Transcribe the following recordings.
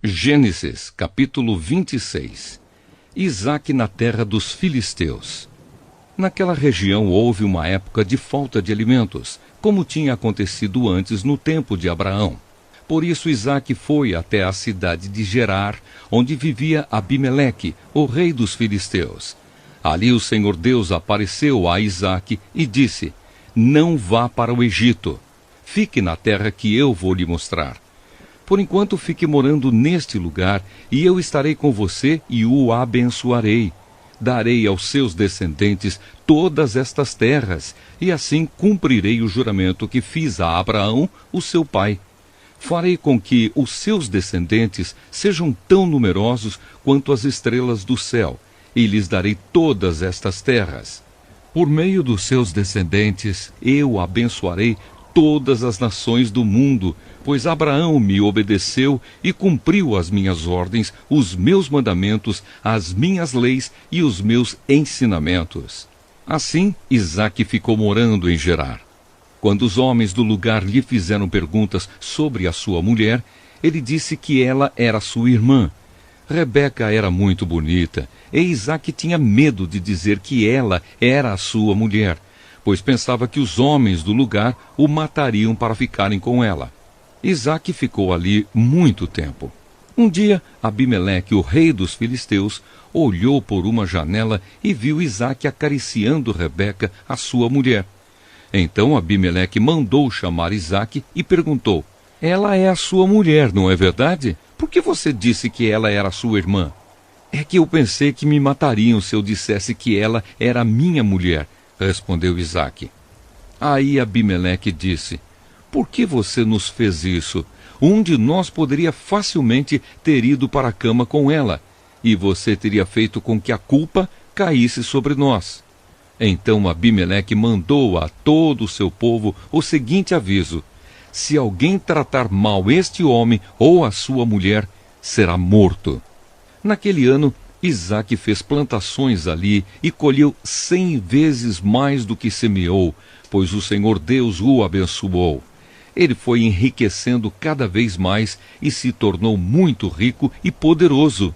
Gênesis, capítulo 26. Isaque na terra dos filisteus. Naquela região houve uma época de falta de alimentos, como tinha acontecido antes no tempo de Abraão. Por isso Isaque foi até a cidade de Gerar, onde vivia Abimeleque, o rei dos filisteus. Ali o Senhor Deus apareceu a Isaque e disse: "Não vá para o Egito. Fique na terra que eu vou lhe mostrar. Por enquanto fique morando neste lugar, e eu estarei com você e o abençoarei. Darei aos seus descendentes todas estas terras, e assim cumprirei o juramento que fiz a Abraão, o seu pai. Farei com que os seus descendentes sejam tão numerosos quanto as estrelas do céu, e lhes darei todas estas terras. Por meio dos seus descendentes, eu abençoarei todas as nações do mundo, pois Abraão me obedeceu e cumpriu as minhas ordens, os meus mandamentos, as minhas leis e os meus ensinamentos." Assim, Isaque ficou morando em Gerar. Quando os homens do lugar lhe fizeram perguntas sobre a sua mulher, ele disse que ela era sua irmã. Rebeca era muito bonita, e Isaque tinha medo de dizer que ela era a sua mulher, pois pensava que os homens do lugar o matariam para ficarem com ela. Isaque ficou ali muito tempo. Um dia, Abimeleque, o rei dos filisteus, olhou por uma janela e viu Isaque acariciando Rebeca, a sua mulher. Então Abimeleque mandou chamar Isaque e perguntou: "Ela é a sua mulher, não é verdade? Por que você disse que ela era sua irmã?" "É que eu pensei que me matariam se eu dissesse que ela era minha mulher", respondeu Isaque. Aí Abimeleque disse: "Por que você nos fez isso? Um de nós poderia facilmente ter ido para a cama com ela, e você teria feito com que a culpa caísse sobre nós." Então Abimeleque mandou a todo o seu povo o seguinte aviso: "Se alguém tratar mal este homem ou a sua mulher, será morto." Naquele ano, Isaque fez plantações ali e colheu 100 vezes mais do que semeou, pois o Senhor Deus o abençoou. Ele foi enriquecendo cada vez mais e se tornou muito rico e poderoso.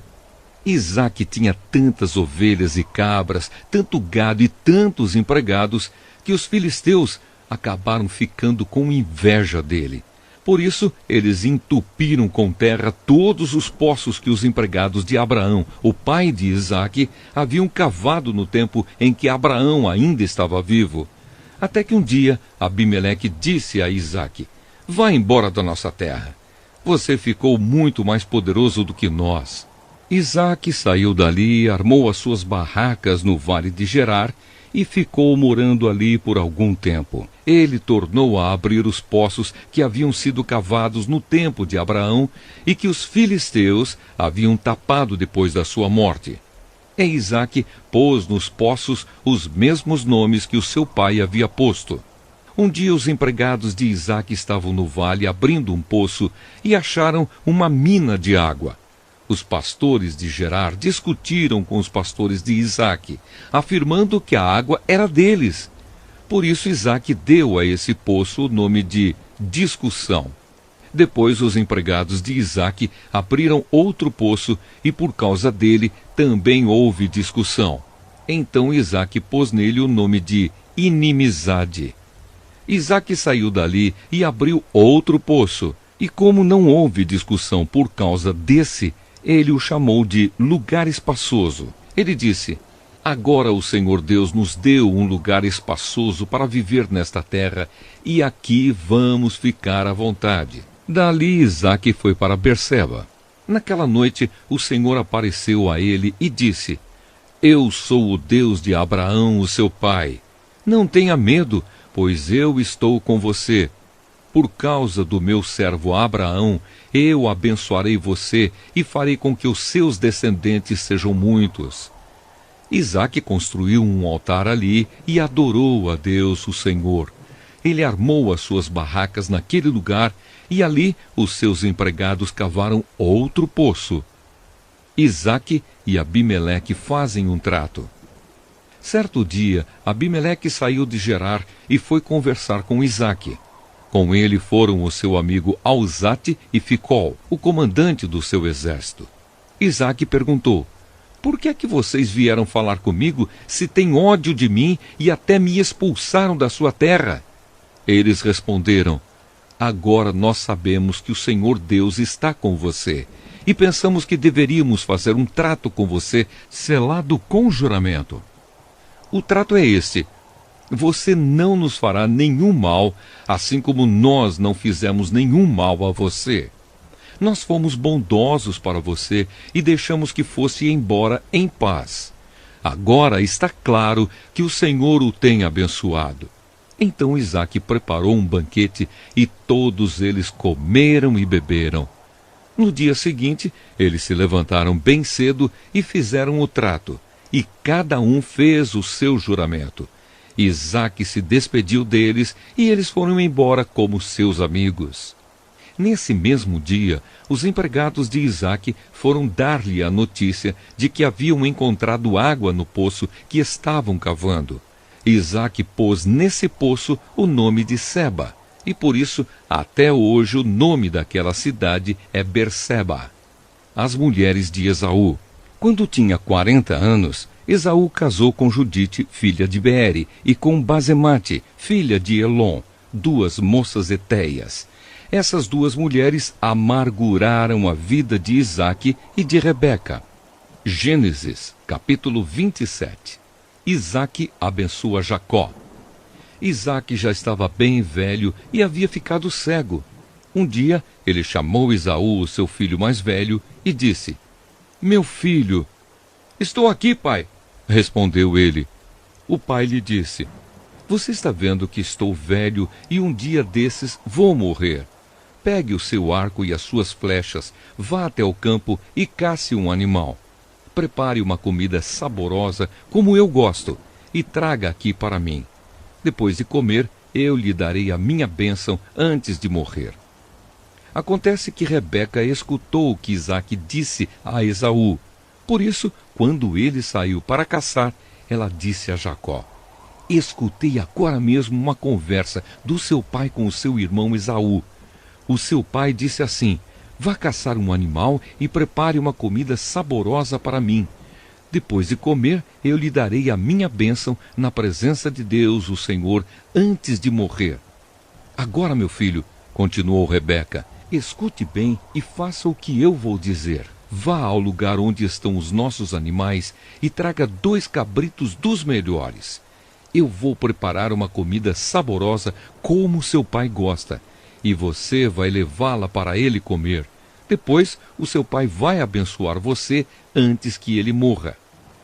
Isaque tinha tantas ovelhas e cabras, tanto gado e tantos empregados, que os filisteus acabaram ficando com inveja dele. Por isso, eles entupiram com terra todos os poços que os empregados de Abraão, o pai de Isaque, haviam cavado no tempo em que Abraão ainda estava vivo. Até que um dia, Abimeleque disse a Isaque: "Vá embora da nossa terra. Você ficou muito mais poderoso do que nós." Isaque saiu dali, armou as suas barracas no vale de Gerar e ficou morando ali por algum tempo. Ele tornou a abrir os poços que haviam sido cavados no tempo de Abraão e que os filisteus haviam tapado depois da sua morte. E Isaque pôs nos poços os mesmos nomes que o seu pai havia posto. Um dia os empregados de Isaque estavam no vale abrindo um poço e acharam uma mina de água. Os pastores de Gerar discutiram com os pastores de Isaque, afirmando que a água era deles. Por isso Isaque deu a esse poço o nome de Discussão. Depois os empregados de Isaque abriram outro poço e por causa dele também houve discussão. Então Isaque pôs nele o nome de Inimizade. Isaque saiu dali e abriu outro poço, e como não houve discussão por causa desse, ele o chamou de Lugar Espaçoso. Ele disse: "Agora o Senhor Deus nos deu um lugar espaçoso para viver nesta terra, e aqui vamos ficar à vontade." Dali Isaque foi para Berseba. Naquela noite o Senhor apareceu a ele e disse: "Eu sou o Deus de Abraão, o seu pai. Não tenha medo, pois eu estou com você. Por causa do meu servo Abraão, eu abençoarei você e farei com que os seus descendentes sejam muitos." Isaque construiu um altar ali e adorou a Deus, o Senhor. Ele armou as suas barracas naquele lugar e ali os seus empregados cavaram outro poço. Isaque e Abimeleque fazem um trato. Certo dia, Abimeleque saiu de Gerar e foi conversar com Isaque. Com ele foram o seu amigo Alzate e Ficol, o comandante do seu exército. Isaque perguntou: por que é que vocês vieram falar comigo se têm ódio de mim e até me expulsaram da sua terra? Eles responderam: agora nós sabemos que o Senhor Deus está com você e pensamos que deveríamos fazer um trato com você, selado com juramento. O trato é este: você não nos fará nenhum mal, assim como nós não fizemos nenhum mal a você. Nós fomos bondosos para você e deixamos que fosse embora em paz. Agora está claro que o Senhor o tem abençoado. Então Isaque preparou um banquete e todos eles comeram e beberam. No dia seguinte, eles se levantaram bem cedo e fizeram o trato, e cada um fez o seu juramento. Isaque se despediu deles e eles foram embora como seus amigos. Nesse mesmo dia, os empregados de Isaque foram dar-lhe a notícia de que haviam encontrado água no poço que estavam cavando. Isaque pôs nesse poço o nome de Seba, e por isso, até hoje, o nome daquela cidade é Berseba. As mulheres de Esaú. Quando tinha 40 anos, Esaú casou com Judite, filha de Beere, e com Basemate, filha de Elon, duas moças hetéias. Essas duas mulheres amarguraram a vida de Isaque e de Rebeca. Gênesis, capítulo 27. Isaque abençoa Jacó. Isaque já estava bem velho e havia ficado cego. Um dia, ele chamou Esaú, seu filho mais velho, e disse: meu filho. Estou aqui, pai, respondeu ele. O pai lhe disse: você está vendo que estou velho e um dia desses vou morrer. Pegue o seu arco e as suas flechas, vá até o campo e casse um animal. Prepare uma comida saborosa, como eu gosto, e traga aqui para mim. Depois de comer, eu lhe darei a minha bênção antes de morrer. Acontece que Rebeca escutou o que Isaque disse a Esaú. Por isso, quando ele saiu para caçar, ela disse a Jacó: escutei agora mesmo uma conversa do seu pai com o seu irmão Esaú. O seu pai disse assim: vá caçar um animal e prepare uma comida saborosa para mim. Depois de comer, eu lhe darei a minha bênção na presença de Deus, o Senhor, antes de morrer. Agora, meu filho, continuou Rebeca, escute bem e faça o que eu vou dizer. Vá ao lugar onde estão os nossos animais e traga 2 cabritos dos melhores. Eu vou preparar uma comida saborosa como seu pai gosta, e você vai levá-la para ele comer. Depois, o seu pai vai abençoar você antes que ele morra.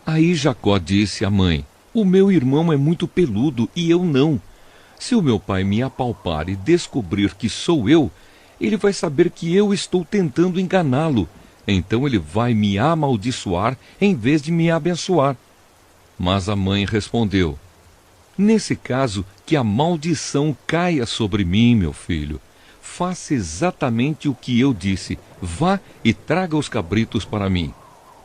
Aí Jacó disse à mãe: o meu irmão é muito peludo e eu não. Se o meu pai me apalpar e descobrir que sou eu, ele vai saber que eu estou tentando enganá-lo. Então ele vai me amaldiçoar em vez de me abençoar. Mas a mãe respondeu: nesse caso, que a maldição caia sobre mim, meu filho. Faça exatamente o que eu disse. Vá e traga os cabritos para mim.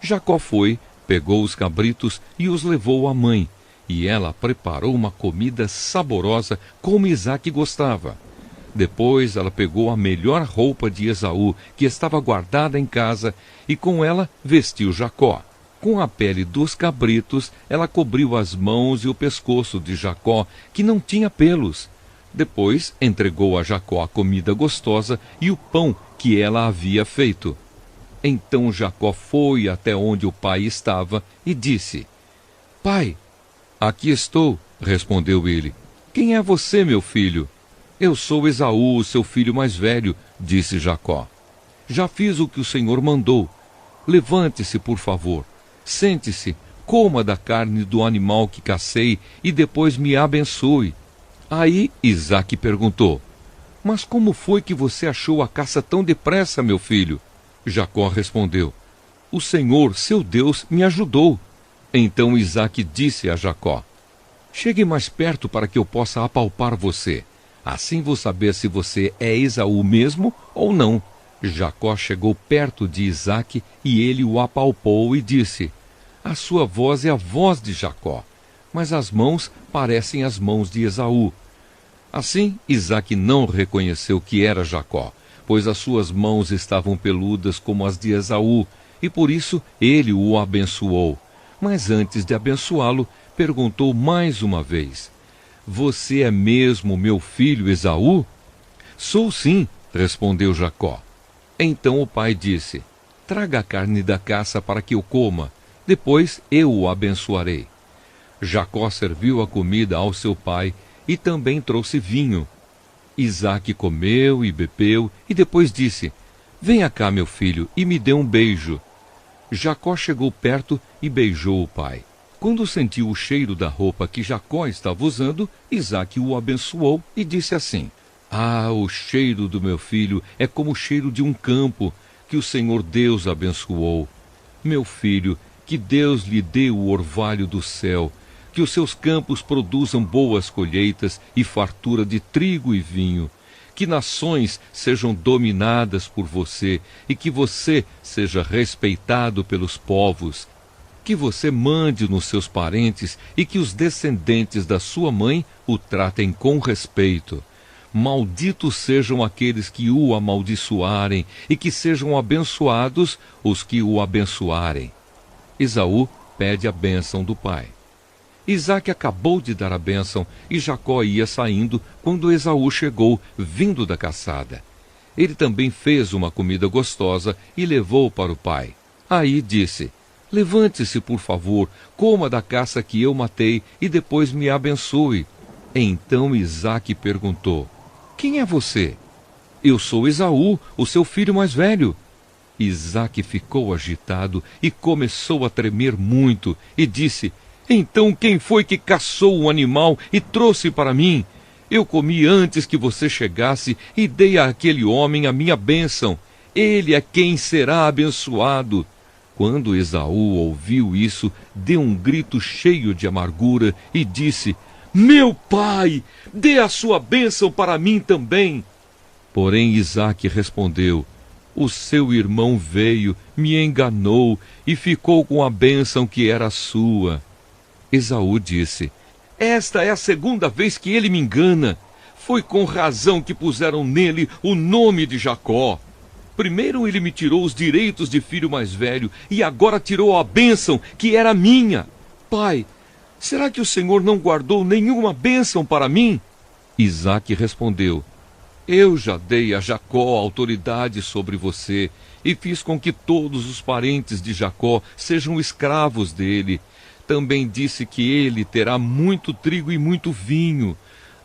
Jacó foi, pegou os cabritos e os levou à mãe. E ela preparou uma comida saborosa como Isaque gostava. Depois ela pegou a melhor roupa de Esaú, que estava guardada em casa, e com ela vestiu Jacó. Com a pele dos cabritos, ela cobriu as mãos e o pescoço de Jacó, que não tinha pelos. Depois entregou a Jacó a comida gostosa e o pão que ela havia feito. Então Jacó foi até onde o pai estava e disse: pai, aqui estou, respondeu ele. Quem é você, meu filho? Eu sou Esaú, seu filho mais velho, disse Jacó. Já fiz o que o Senhor mandou. Levante-se, por favor. Sente-se, coma da carne do animal que cacei e depois me abençoe. Aí Isaque perguntou: mas como foi que você achou a caça tão depressa, meu filho? Jacó respondeu: o Senhor, seu Deus, me ajudou. Então Isaque disse a Jacó: chegue mais perto para que eu possa apalpar você. Assim vou saber se você é Esaú mesmo ou não. Jacó chegou perto de Isaque e ele o apalpou e disse: a sua voz é a voz de Jacó, mas as mãos parecem as mãos de Esaú. Assim, Isaque não reconheceu que era Jacó, pois as suas mãos estavam peludas como as de Esaú, e por isso ele o abençoou. Mas antes de abençoá-lo, perguntou mais uma vez: Você é mesmo meu filho Esaú? Sou sim, respondeu Jacó. Então o pai disse: Traga a carne da caça para que eu coma, depois eu o abençoarei. Jacó serviu a comida ao seu pai e também trouxe vinho. Isaque comeu e bebeu e depois disse: Venha cá, meu filho, e me dê um beijo. Jacó chegou perto e beijou o pai. Quando sentiu o cheiro da roupa que Jacó estava usando, Isaque o abençoou e disse assim: Ah, o cheiro do meu filho é como o cheiro de um campo que o Senhor Deus abençoou. Meu filho, que Deus lhe dê o orvalho do céu, que os seus campos produzam boas colheitas e fartura de trigo e vinho, que nações sejam dominadas por você e que você seja respeitado pelos povos, que você mande nos seus parentes e que os descendentes da sua mãe o tratem com respeito. Malditos sejam aqueles que o amaldiçoarem e que sejam abençoados os que o abençoarem. Esaú pede a bênção do pai. Isaque acabou de dar a bênção e Jacó ia saindo quando Esaú chegou, vindo da caçada. Ele também fez uma comida gostosa e levou para o pai. Aí disse: Levante-se, por favor, coma da caça que eu matei e depois me abençoe. Então Isaque perguntou: Quem é você? Eu sou Esaú, o seu filho mais velho. Isaque ficou agitado e começou a tremer muito e disse: Então quem foi que caçou o animal e trouxe para mim? Eu comi antes que você chegasse e dei àquele homem a minha bênção. Ele é quem será abençoado. Quando Esaú ouviu isso, deu um grito cheio de amargura e disse: Meu pai, dê a sua bênção para mim também. Porém Isaque respondeu: O seu irmão veio, me enganou e ficou com a bênção que era sua. Esaú disse: Esta é a segunda vez que ele me engana. Foi com razão que puseram nele o nome de Jacó. Primeiro ele me tirou os direitos de filho mais velho e agora tirou a bênção que era minha. Pai, será que o Senhor não guardou nenhuma bênção para mim? Isaque respondeu: Eu já dei a Jacó autoridade sobre você e fiz com que todos os parentes de Jacó sejam escravos dele. Também disse que ele terá muito trigo e muito vinho.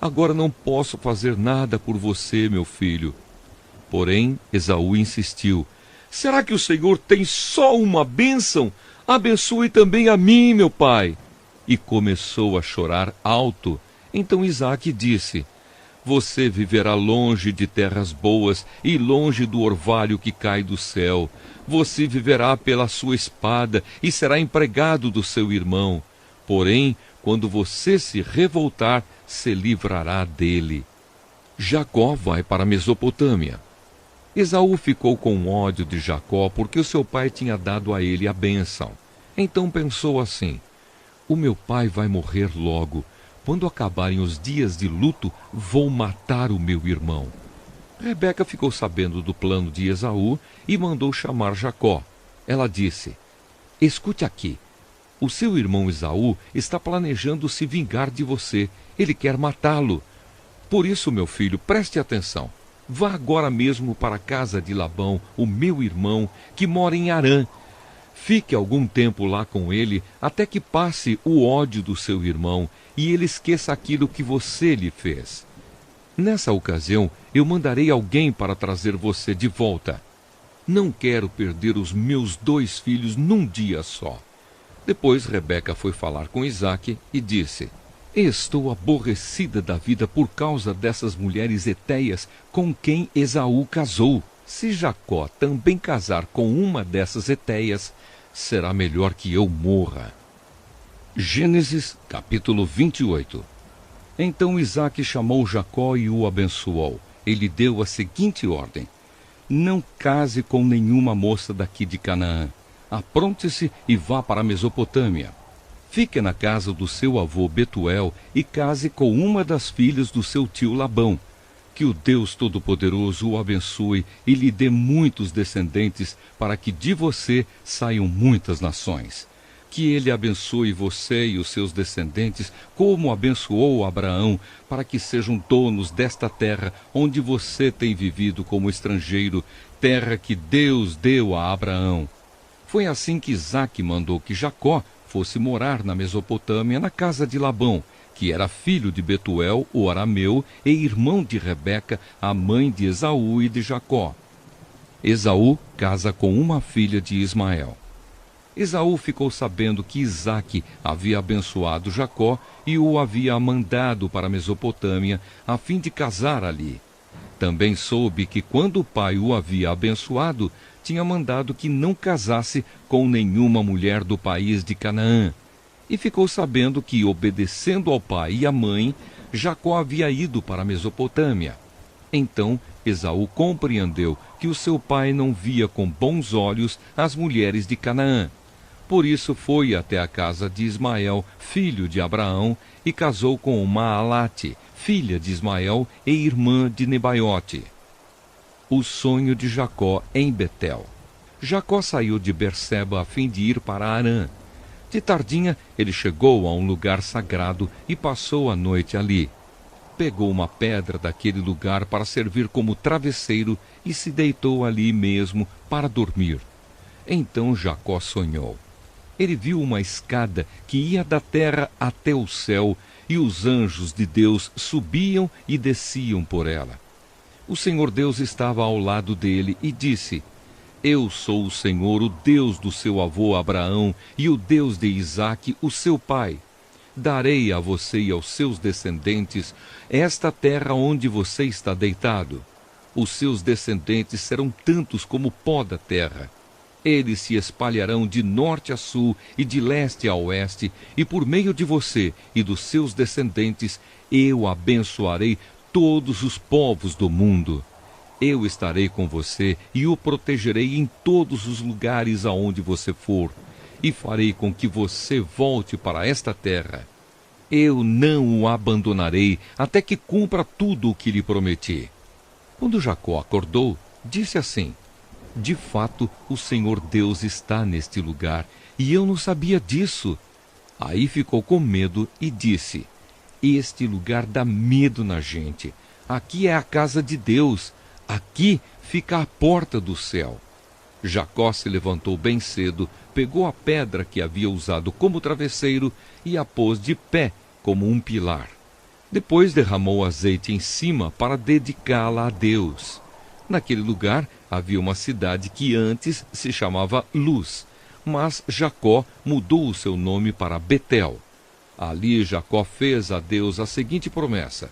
Agora não posso fazer nada por você, meu filho. Porém, Esaú insistiu: Será que o Senhor tem só uma bênção? Abençoe também a mim, meu pai. E começou a chorar alto. Então Isaque disse: Você viverá longe de terras boas e longe do orvalho que cai do céu. Você viverá pela sua espada e será empregado do seu irmão. Porém, quando você se revoltar, se livrará dele. Jacó vai para a Mesopotâmia. Esaú ficou com ódio de Jacó porque o seu pai tinha dado a ele a bênção. Então pensou assim: O meu pai vai morrer logo. Quando acabarem os dias de luto, vou matar o meu irmão. Rebeca ficou sabendo do plano de Esaú e mandou chamar Jacó. Ela disse: Escute aqui. O seu irmão Esaú está planejando se vingar de você. Ele quer matá-lo. Por isso, meu filho, preste atenção. Vá agora mesmo para a casa de Labão, o meu irmão, que mora em Harã. Fique algum tempo lá com ele, até que passe o ódio do seu irmão e ele esqueça aquilo que você lhe fez. Nessa ocasião, eu mandarei alguém para trazer você de volta. Não quero perder os meus 2 filhos num dia só. Depois Rebeca foi falar com Isaque e disse: Estou aborrecida da vida por causa dessas mulheres hetéias com quem Esaú casou. Se Jacó também casar com uma dessas hetéias, será melhor que eu morra. Gênesis capítulo 28. Então Isaque chamou Jacó e o abençoou. Ele deu a seguinte ordem: Não case com nenhuma moça daqui de Canaã. Apronte-se e vá para a Mesopotâmia. fique na casa do seu avô Betuel e case com uma das filhas do seu tio Labão. Que o Deus Todo-Poderoso o abençoe e lhe dê muitos descendentes, para que de você saiam muitas nações. Que ele abençoe você e os seus descendentes, como abençoou Abraão, para que sejam donos desta terra onde você tem vivido como estrangeiro, terra que Deus deu a Abraão. Foi assim que Isaque mandou que Jacó fosse morar na Mesopotâmia, na casa de Labão, que era filho de Betuel, o arameu, e irmão de Rebeca, a mãe de Esaú e de Jacó. Esaú casa com uma filha de Ismael. Esaú ficou sabendo que Isaque havia abençoado Jacó e o havia mandado para a Mesopotâmia, a fim de casar ali. Também soube que quando o pai o havia abençoado, tinha mandado que não casasse com nenhuma mulher do país de Canaã. E ficou sabendo que, obedecendo ao pai e à mãe, Jacó havia ido para a Mesopotâmia. Então Esaú compreendeu que o seu pai não via com bons olhos as mulheres de Canaã. Por isso foi até a casa de Ismael, filho de Abraão, e casou com Maalate, filha de Ismael e irmã de Nebaiote. O sonho de Jacó em Betel. Jacó saiu de Berseba a fim de ir para Harã. De tardinha, ele chegou a um lugar sagrado e passou a noite ali. Pegou uma pedra daquele lugar para servir como travesseiro e se deitou ali mesmo para dormir. Então Jacó sonhou. Ele viu uma escada que ia da terra até o céu, e os anjos de Deus subiam e desciam por ela. O Senhor Deus estava ao lado dele e disse: Eu sou o Senhor, o Deus do seu avô Abraão e o Deus de Isaque, o seu pai. Darei a você e aos seus descendentes esta terra onde você está deitado. Os seus descendentes serão tantos como o pó da terra. Eles se espalharão de norte a sul e de leste a oeste, e por meio de você e dos seus descendentes eu abençoarei todos os povos do mundo. Eu estarei com você e o protegerei em todos os lugares aonde você for, e farei com que você volte para esta terra. Eu não o abandonarei até que cumpra tudo o que lhe prometi. Quando Jacó acordou, disse assim: De fato, o Senhor Deus está neste lugar, e eu não sabia disso. Aí ficou com medo e disse: Este lugar dá medo na gente. Aqui é a casa de Deus. Aqui fica a porta do céu. Jacó se levantou bem cedo, pegou a pedra que havia usado como travesseiro e a pôs de pé como um pilar. Depois derramou azeite em cima para dedicá-la a Deus. Naquele lugar havia uma cidade que antes se chamava Luz, mas Jacó mudou o seu nome para Betel. Ali Jacó fez a Deus a seguinte promessa: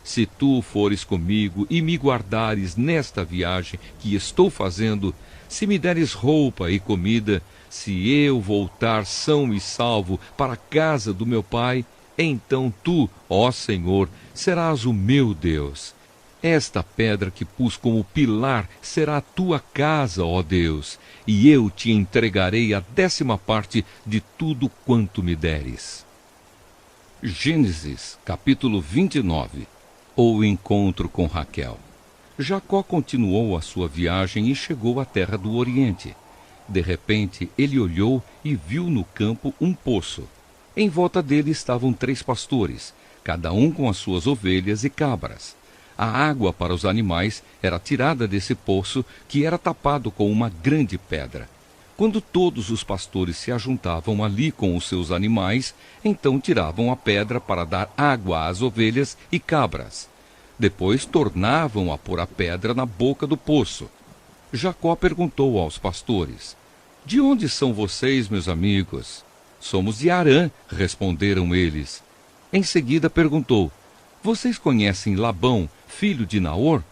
Se tu fores comigo e me guardares nesta viagem que estou fazendo, se me deres roupa e comida, se eu voltar são e salvo para a casa do meu pai, então tu, ó Senhor, serás o meu Deus. Esta pedra que pus como pilar será a tua casa, ó Deus, e eu te entregarei a 10ª parte de tudo quanto me deres. Gênesis, capítulo 29. O encontro com Raquel. Jacó continuou a sua viagem e chegou à terra do Oriente. De repente, ele olhou e viu no campo um poço. Em volta dele estavam 3 pastores, cada um com as suas ovelhas e cabras. A água para os animais era tirada desse poço, que era tapado com uma grande pedra. Quando todos os pastores se ajuntavam ali com os seus animais, então tiravam a pedra para dar água às ovelhas e cabras. Depois tornavam a pôr a pedra na boca do poço. Jacó perguntou aos pastores: De onde são vocês, meus amigos? Somos de Harã, responderam eles. Em seguida perguntou: Vocês conhecem Labão, filho de Naor?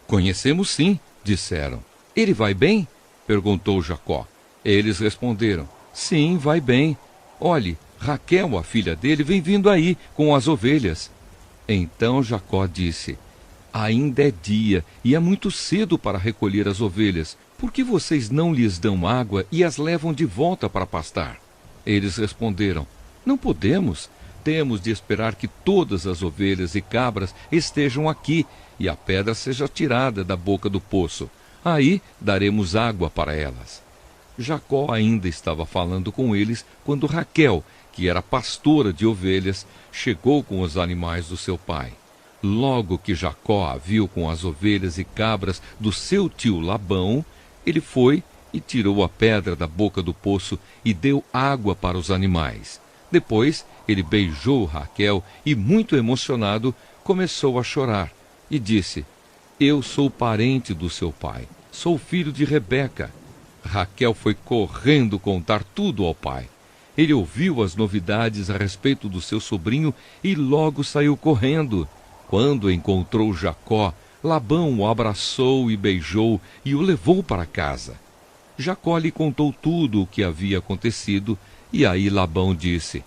Conhecemos sim, disseram. Ele vai bem? Perguntou Jacó. Eles responderam: Sim, vai bem. Olhe, Raquel, a filha dele, vem vindo aí com as ovelhas. Então Jacó disse: Ainda é dia e é muito cedo para recolher as ovelhas. Por que vocês não lhes dão água e as levam de volta para pastar? Eles responderam: Não podemos. Temos de esperar que todas as ovelhas e cabras estejam aqui e a pedra seja tirada da boca do poço. Aí daremos água para elas. Jacó ainda estava falando com eles quando Raquel, que era pastora de ovelhas, chegou com os animais do seu pai. Logo que Jacó a viu com as ovelhas e cabras do seu tio Labão, ele foi e tirou a pedra da boca do poço e deu água para os animais. Depois ele beijou Raquel e, muito emocionado, começou a chorar e disse: Eu sou parente do seu pai, sou filho de Rebeca. Raquel foi correndo contar tudo ao pai. Ele ouviu as novidades a respeito do seu sobrinho e logo saiu correndo. Quando encontrou Jacó, Labão o abraçou e beijou e o levou para casa. Jacó lhe contou tudo o que havia acontecido, e aí Labão disse: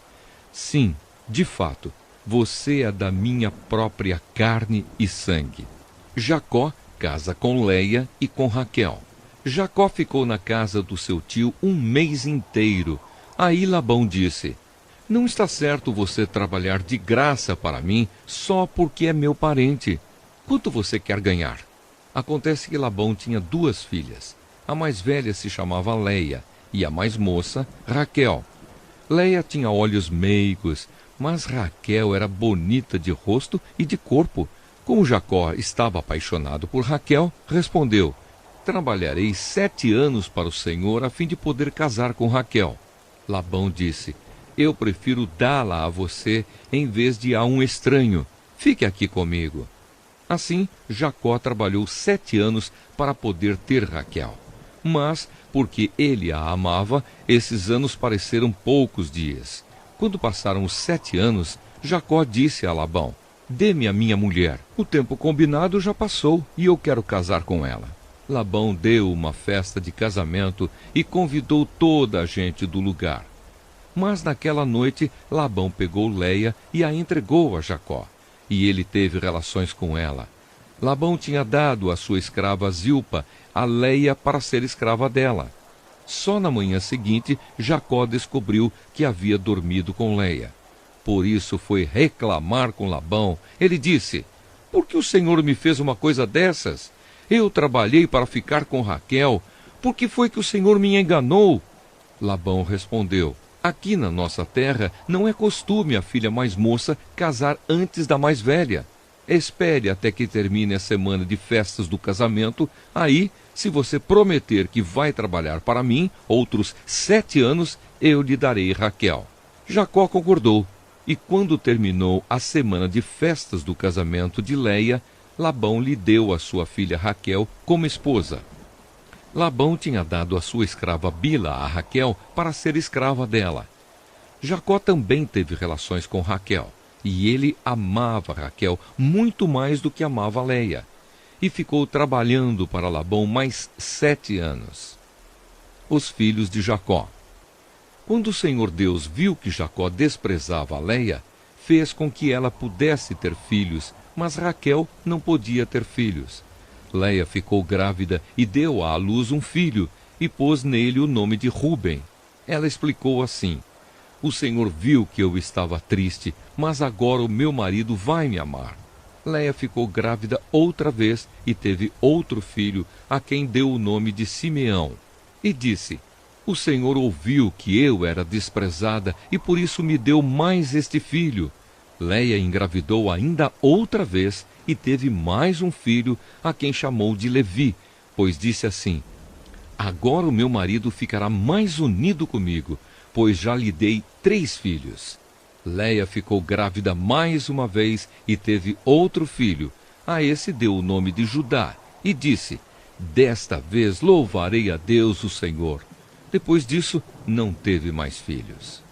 Sim, de fato, você é da minha própria carne e sangue. Jacó casa com Leia e com Raquel. Jacó ficou na casa do seu tio um mês inteiro. Aí Labão disse: Não está certo você trabalhar de graça para mim só porque é meu parente. Quanto você quer ganhar? Acontece que Labão tinha 2 filhas. A mais velha se chamava Leia e a mais moça, Raquel. Leia tinha olhos meigos, mas Raquel era bonita de rosto e de corpo. Como Jacó estava apaixonado por Raquel, respondeu: Trabalharei 7 anos para o Senhor a fim de poder casar com Raquel. Labão disse: Eu prefiro dá-la a você em vez de a um estranho. Fique aqui comigo. Assim, Jacó trabalhou 7 anos para poder ter Raquel. Mas, porque ele a amava, esses anos pareceram poucos dias. Quando passaram os 7 anos, Jacó disse a Labão: Dê-me a minha mulher. O tempo combinado já passou e eu quero casar com ela. Labão deu uma festa de casamento e convidou toda a gente do lugar. Mas naquela noite, Labão pegou Leia e a entregou a Jacó, e ele teve relações com ela. Labão tinha dado a sua escrava Zilpa a Leia para ser escrava dela. Só na manhã seguinte, Jacó descobriu que havia dormido com Leia. Por isso foi reclamar com Labão. Ele disse: Por que o Senhor me fez uma coisa dessas? Eu trabalhei para ficar com Raquel. Por que foi que o Senhor me enganou? Labão respondeu: Aqui na nossa terra não é costume a filha mais moça casar antes da mais velha. Espere até que termine a semana de festas do casamento. Aí, se você prometer que vai trabalhar para mim outros 7 anos, eu lhe darei Raquel. Jacó concordou. E quando terminou a semana de festas do casamento de Leia, Labão lhe deu a sua filha Raquel como esposa. Labão tinha dado a sua escrava Bila a Raquel para ser escrava dela. Jacó também teve relações com Raquel, e ele amava Raquel muito mais do que amava Leia, e ficou trabalhando para Labão mais 7 anos. Os filhos de Jacó. Quando o Senhor Deus viu que Jacó desprezava Leia, fez com que ela pudesse ter filhos, mas Raquel não podia ter filhos. Leia ficou grávida e deu à luz um filho, e pôs nele o nome de Ruben. Ela explicou assim: O Senhor viu que eu estava triste, mas agora o meu marido vai me amar. Leia ficou grávida outra vez e teve outro filho, a quem deu o nome de Simeão. E disse: O Senhor ouviu que eu era desprezada e por isso me deu mais este filho. Leia engravidou ainda outra vez e teve mais um filho, a quem chamou de Levi, pois disse assim: Agora o meu marido ficará mais unido comigo, pois já lhe dei 3 filhos. Leia ficou grávida mais uma vez e teve outro filho. A esse deu o nome de Judá e disse: Desta vez louvarei a Deus o Senhor. Depois disso, não teve mais filhos.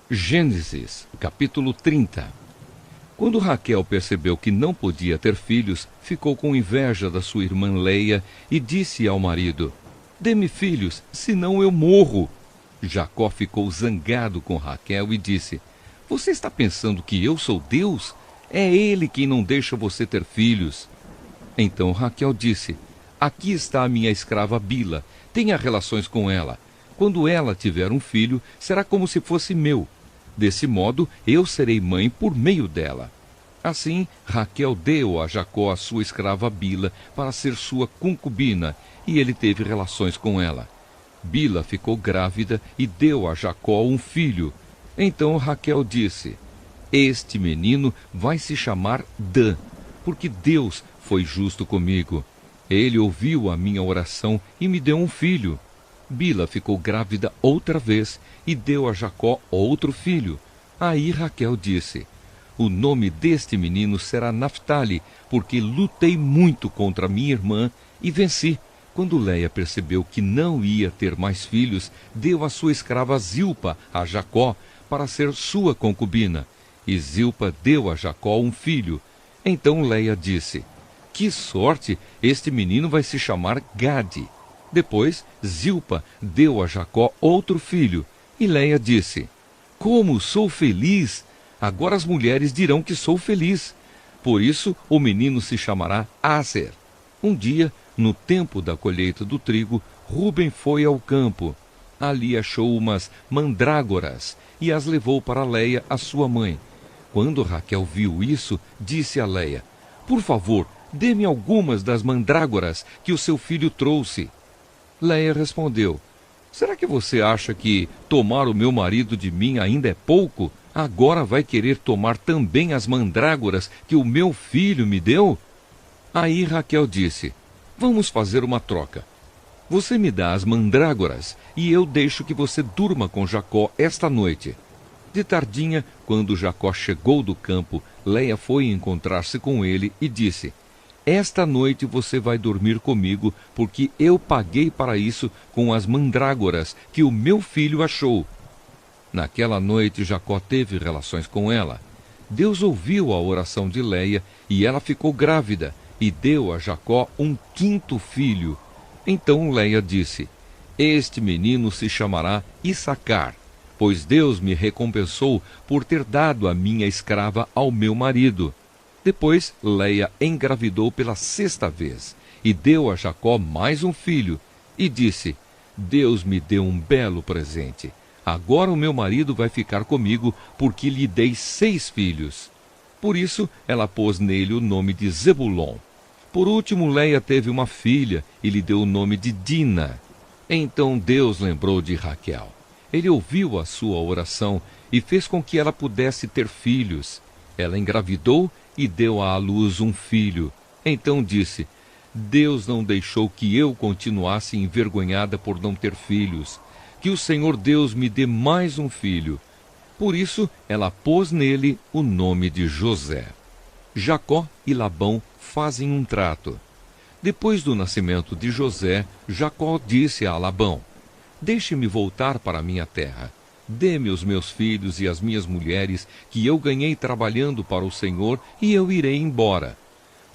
Gênesis, capítulo 30. Quando Raquel percebeu que não podia ter filhos, ficou com inveja da sua irmã Leia e disse ao marido: Dê-me filhos, senão eu morro. Jacó ficou zangado com Raquel e disse: Você está pensando que eu sou Deus? É ele quem não deixa você ter filhos. Então Raquel disse: Aqui está a minha escrava Bila, tenha relações com ela. Quando ela tiver um filho, será como se fosse meu. Desse modo, eu serei mãe por meio dela. Assim, Raquel deu a Jacó a sua escrava Bila para ser sua concubina, e ele teve relações com ela. Bila ficou grávida e deu a Jacó um filho. Então Raquel disse: Este menino vai se chamar Dan, porque Deus foi justo comigo. Ele ouviu a minha oração e me deu um filho. Bila ficou grávida outra vez e deu a Jacó outro filho. Aí Raquel disse: O nome deste menino será Naftali, porque lutei muito contra minha irmã e venci. Quando Leia percebeu que não ia ter mais filhos, deu a sua escrava Zilpa a Jacó para ser sua concubina. E Zilpa deu a Jacó um filho. Então Leia disse: Que sorte, este menino vai se chamar Gade. Depois Zilpa deu a Jacó outro filho. E Leia disse: Como sou feliz! Agora as mulheres dirão que sou feliz. Por isso o menino se chamará Aser. Um dia, no tempo da colheita do trigo, Rúben foi ao campo. Ali achou umas mandrágoras e as levou para Leia, a sua mãe. Quando Raquel viu isso, disse a Leia: Por favor, dê-me algumas das mandrágoras que o seu filho trouxe. Leia respondeu: Será que você acha que tomar o meu marido de mim ainda é pouco? Agora vai querer tomar também as mandrágoras que o meu filho me deu? Aí Raquel disse: Vamos fazer uma troca. Você me dá as mandrágoras e eu deixo que você durma com Jacó esta noite. De tardinha, quando Jacó chegou do campo, Leia foi encontrar-se com ele e disse: Esta noite você vai dormir comigo, porque eu paguei para isso com as mandrágoras que o meu filho achou. Naquela noite Jacó teve relações com ela. Deus ouviu a oração de Leia e ela ficou grávida e deu a Jacó um quinto filho. Então Leia disse: Este menino se chamará Issacar, pois Deus me recompensou por ter dado a minha escrava ao meu marido. Depois Leia engravidou pela sexta vez e deu a Jacó mais um filho e disse: Deus me deu um belo presente. Agora o meu marido vai ficar comigo porque lhe dei 6 filhos. Por isso ela pôs nele o nome de Zebulon. Por último, Leia teve uma filha e lhe deu o nome de Dina. Então Deus lembrou de Raquel. Ele ouviu a sua oração e fez com que ela pudesse ter filhos. Ela engravidou e deu à luz um filho. Então disse: Deus não deixou que eu continuasse envergonhada por não ter filhos. Que o Senhor Deus me dê mais um filho. Por isso ela pôs nele o nome de José. Jacó e Labão fazem um trato. Depois do nascimento de José, Jacó disse a Labão: Deixe-me voltar para minha terra. Dê-me os meus filhos e as minhas mulheres, que eu ganhei trabalhando para o Senhor, e eu irei embora.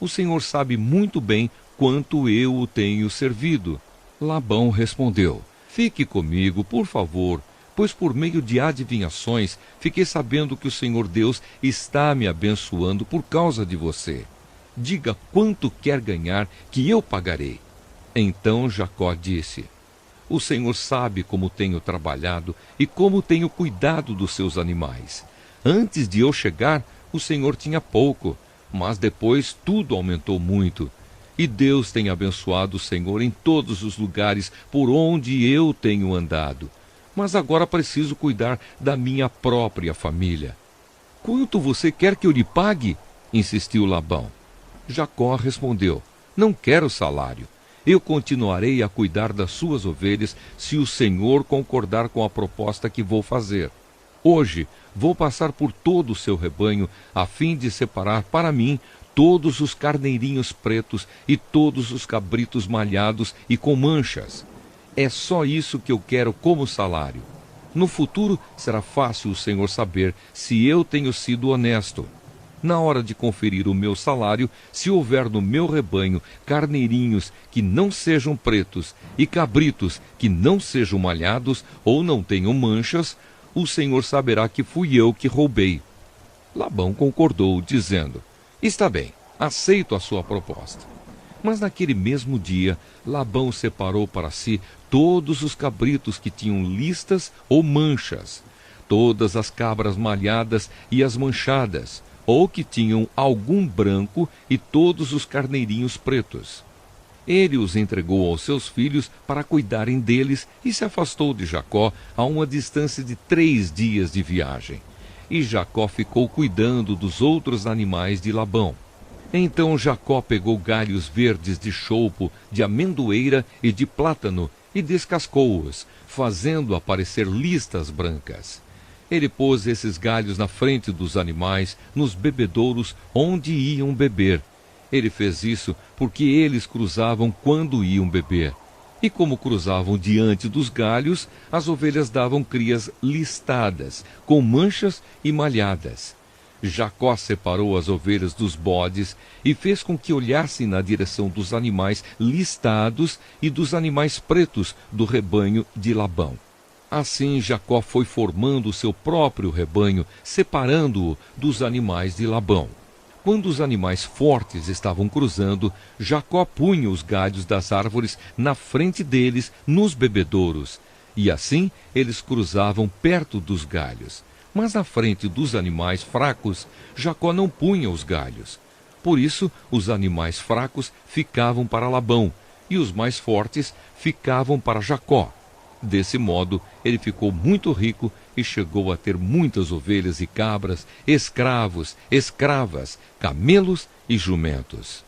O Senhor sabe muito bem quanto eu o tenho servido. Labão respondeu: Fique comigo, por favor, pois por meio de adivinhações fiquei sabendo que o Senhor Deus está me abençoando por causa de você. Diga quanto quer ganhar, que eu pagarei. Então Jacó disse: O Senhor sabe como tenho trabalhado e como tenho cuidado dos seus animais. Antes de eu chegar, o Senhor tinha pouco, mas depois tudo aumentou muito. E Deus tem abençoado o Senhor em todos os lugares por onde eu tenho andado. Mas agora preciso cuidar da minha própria família. Quanto você quer que eu lhe pague? Insistiu Labão. Jacó respondeu: Não quero salário. Eu continuarei a cuidar das suas ovelhas se o Senhor concordar com a proposta que vou fazer. Hoje vou passar por todo o seu rebanho, a fim de separar para mim todos os carneirinhos pretos e todos os cabritos malhados e com manchas. É só isso que eu quero como salário. No futuro será fácil o Senhor saber se eu tenho sido honesto. Na hora de conferir o meu salário, se houver no meu rebanho carneirinhos que não sejam pretos e cabritos que não sejam malhados ou não tenham manchas, o Senhor saberá que fui eu que roubei. Labão concordou, dizendo: Está bem, aceito a sua proposta. Mas naquele mesmo dia, Labão separou para si todos os cabritos que tinham listas ou manchas. todas as cabras malhadas e as manchadas, ou que tinham algum branco, e todos os carneirinhos pretos. Ele os entregou aos seus filhos para cuidarem deles e se afastou de Jacó a uma distância de 3 dias de viagem. E Jacó ficou cuidando dos outros animais de Labão. Então Jacó pegou galhos verdes de choupo, de amendoeira e de plátano e descascou-os, fazendo aparecer listas brancas. Ele pôs esses galhos na frente dos animais, nos bebedouros onde iam beber. Ele fez isso porque eles cruzavam quando iam beber. E como cruzavam diante dos galhos, as ovelhas davam crias listadas, com manchas e malhadas. Jacó separou as ovelhas dos bodes e fez com que olhassem na direção dos animais listados e dos animais pretos do rebanho de Labão. Assim Jacó foi formando o seu próprio rebanho, separando-o dos animais de Labão. Quando os animais fortes estavam cruzando, Jacó punha os galhos das árvores na frente deles, nos bebedouros, e assim eles cruzavam perto dos galhos. Mas na frente dos animais fracos, Jacó não punha os galhos. Por isso, os animais fracos ficavam para Labão, e os mais fortes ficavam para Jacó. Desse modo, ele ficou muito rico e chegou a ter muitas ovelhas e cabras, escravos, escravas, camelos e jumentos.